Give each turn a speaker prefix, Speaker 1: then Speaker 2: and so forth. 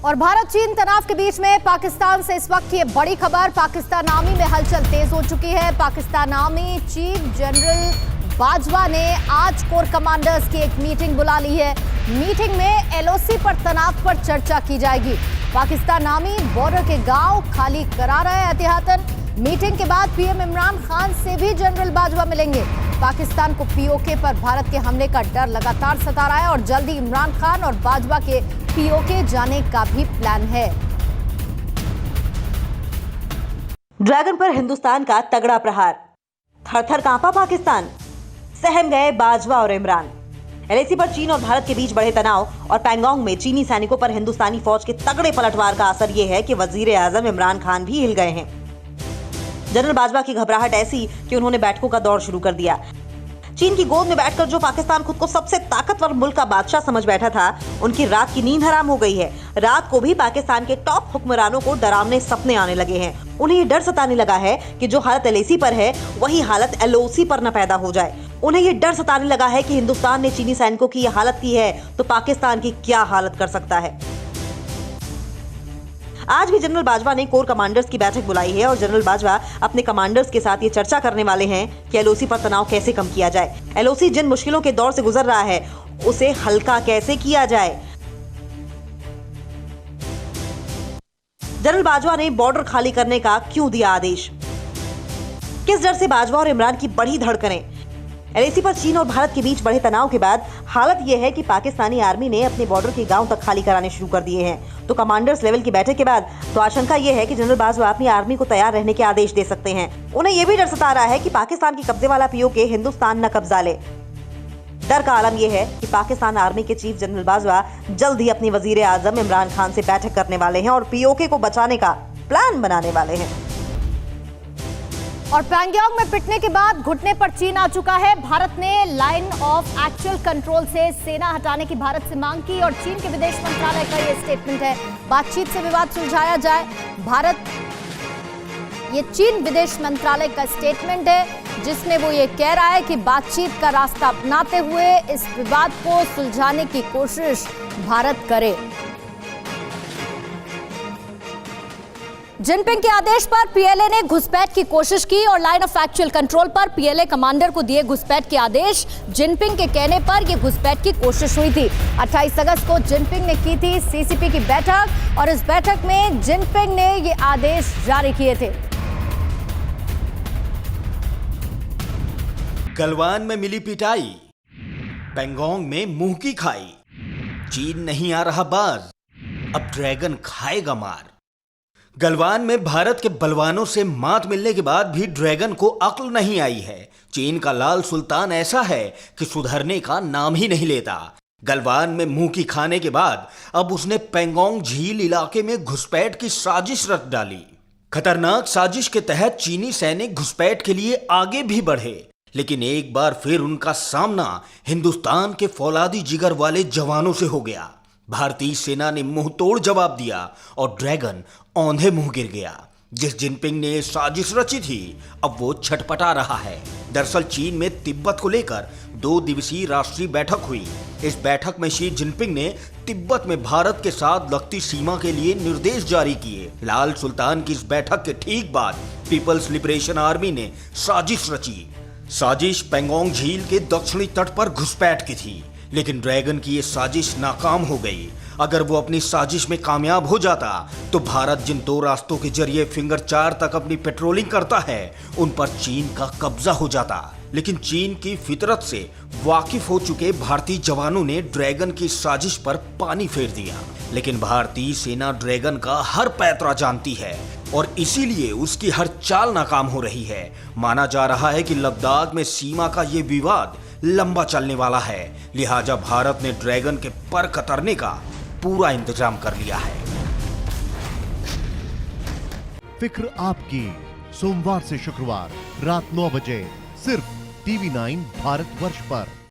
Speaker 1: और भारत चीन तनाव के बीच में पाकिस्तान से इस वक्त ये बड़ी खबर। पाकिस्तान आर्मी में हलचल तेज हो चुकी है। Pakistan army chief general Bajwa ने आज कोर कमांडर्स की एक मीटिंग बुला ली है। मीटिंग में एलओसी पर तनाव पर चर्चा की जाएगी। पाकिस्तान आर्मी बॉर्डर के गांव खाली करा रहा है एहतियातन। मीटिंग के बाद पीएम इमरान खान से भी जनरल बाजवा मिलेंगे। पाकिस्तान को पीओके पर भारत के हमले का डर लगातार सता रहा है और जल्दी इमरान खान और बाजवा के पीओके जाने का भी प्लान है।
Speaker 2: ड्रैगन पर हिंदुस्तान का तगड़ा प्रहार, थर-थर कांपा पाकिस्तान, सहम गए बाजवा और इमरान। एलएसी पर चीन और भारत के बीच बढ़े तनाव और पैंगोंग में चीनी सैनिकों पर हिंदुस्तानी फौज के तगड़े पलटवार का असर ये है कि वजीर आजम इमरान खान भी हिल गए हैं। जनरल बाजवा की घबराहट ऐसी कि उन्होंने बैठकों का दौर शुरू कर दिया। चीन की गोद में बैठकर जो पाकिस्तान खुद को सबसे ताकतवर मुल्क का बादशाह समझ बैठा था, उनकी रात की नींद हराम हो गई है। रात को भी पाकिस्तान के टॉप हुक्मरानों को डरावने सपने आने लगे हैं। उन्हें ये डर सताने लगा है कि जो हालत एलएसी पर है वही हालत एलओसी पर न पैदा हो जाए। उन्हें ये डर सताने लगा है कि हिंदुस्तान ने चीनी सैनिकों की ये हालत की है तो पाकिस्तान की क्या हालत कर सकता है। आज भी जनरल बाजवा ने कोर कमांडर्स की बैठक बुलाई है और जनरल बाजवा अपने कमांडर्स के साथ ये चर्चा करने वाले हैं कि एलओसी पर तनाव कैसे कम किया जाए। एलओसी जिन मुश्किलों के दौर से गुजर रहा है उसे हल्का कैसे किया जाए। जनरल बाजवा ने बॉर्डर खाली करने का क्यों दिया आदेश? किस डर से बाजवा और इमरान की बढ़ी धड़कनें? एलएसी पर चीन और भारत के बीच बढ़े तनाव के बाद हालत यह है कि पाकिस्तानी आर्मी ने अपने बॉर्डर के गांव तक खाली कराने शुरू कर दिए हैं। तो कमांडर्स लेवल की बैठक के बाद तो आशंका यह है कि जनरल बाजवा अपनी आर्मी को तैयार रहने के आदेश दे सकते हैं। उन्हें यह भी डर सता रहा है कि पाकिस्तान की कब्जे वाला पीओके हिंदुस्तान न कब्जा ले। डर का आलम यह है कि पाकिस्तान आर्मी के चीफ जनरल बाजवा जल्द ही अपने वजीर आजम इमरान खान से बैठक करने वाले हैं और पीओके को बचाने का प्लान बनाने वाले हैं।
Speaker 1: और पैंगोंग में पिटने के बाद घुटने पर चीन आ चुका है। भारत ने लाइन ऑफ एक्चुअल कंट्रोल से सेना हटाने की भारत से मांग की और चीन के विदेश मंत्रालय का ये स्टेटमेंट है, बातचीत से विवाद सुलझाया जाए। ये चीन विदेश मंत्रालय का स्टेटमेंट है जिसमें वो ये कह रहा है कि बातचीत का रास्ता अपनाते हुए इस विवाद को सुलझाने की कोशिश भारत करे। जिनपिंग के आदेश पर पीएलए ने घुसपैठ की कोशिश की और लाइन ऑफ एक्चुअल कंट्रोल पर पीएलए कमांडर को दिए घुसपैठ के आदेश। जिनपिंग के कहने पर यह घुसपैठ की कोशिश हुई थी। 28 अगस्त को जिनपिंग ने की थी सीसीपी की बैठक और इस बैठक में जिनपिंग ने ये आदेश जारी किए थे।
Speaker 3: गलवान में मिली पिटाई, पैंगोंग में मुंह की खाई, चीन नहीं आ रहा बाज, अब ड्रैगन खाएगा मार। गलवान में भारत के बलवानों से मात मिलने के बाद भी ड्रैगन को अक्ल नहीं आई है। चीन का लाल सुल्तान ऐसा है कि सुधरने का नाम ही नहीं लेता। गलवान में मुंह की खाने के बाद अब उसने पैंगोंग झील इलाके में घुसपैठ की साजिश रच डाली। खतरनाक साजिश के तहत चीनी सैनिक घुसपैठ के लिए आगे भी बढ़े, लेकिन एक बार फिर उनका सामना हिंदुस्तान के फौलादी जिगर वाले जवानों से हो गया। भारतीय सेना ने मुंह तोड़ जवाब दिया और ड्रैगन औंधे मुंह गिर गया। जिस जिनपिंग ने साजिश रची थी अब वो छटपटा रहा है। दरअसल चीन में तिब्बत को लेकर 2 दिवसीय राष्ट्रीय बैठक हुई। इस बैठक में शी जिनपिंग ने तिब्बत में भारत के साथ लगती सीमा के लिए निर्देश जारी किए। लाल सुल्तान की इस बैठक के ठीक बाद पीपल्स लिबरेशन आर्मी ने साजिश रची। साजिश पैंगोंग झील के दक्षिणी तट पर घुसपैठ की थी, लेकिन ड्रैगन की ये साजिश नाकाम हो गई। अगर वो अपनी साजिश में कामयाब हो जाता तो भारत जिन 2 रास्तों के जरिए फिंगर 4 तक अपनी पेट्रोलिंग करता है उन पर चीन का कब्जा हो जाता। लेकिन चीन की फितरत से वाकिफ हो चुके भारतीय जवानों ने ड्रैगन की साजिश पर पानी फेर दिया। लेकिन भारतीय सेना ड्रैगन का हर पैतरा जानती है और इसीलिए उसकी हर चाल नाकाम हो रही है। माना जा रहा है कि लद्दाख में सीमा का ये विवाद लंबा चलने वाला है, लिहाजा भारत ने ड्रैगन के पर कतरने का पूरा इंतजाम कर लिया है।
Speaker 4: फिक्र आपकी, सोमवार से शुक्रवार रात 9 बजे सिर्फ टीवी 9 भारतवर्ष पर।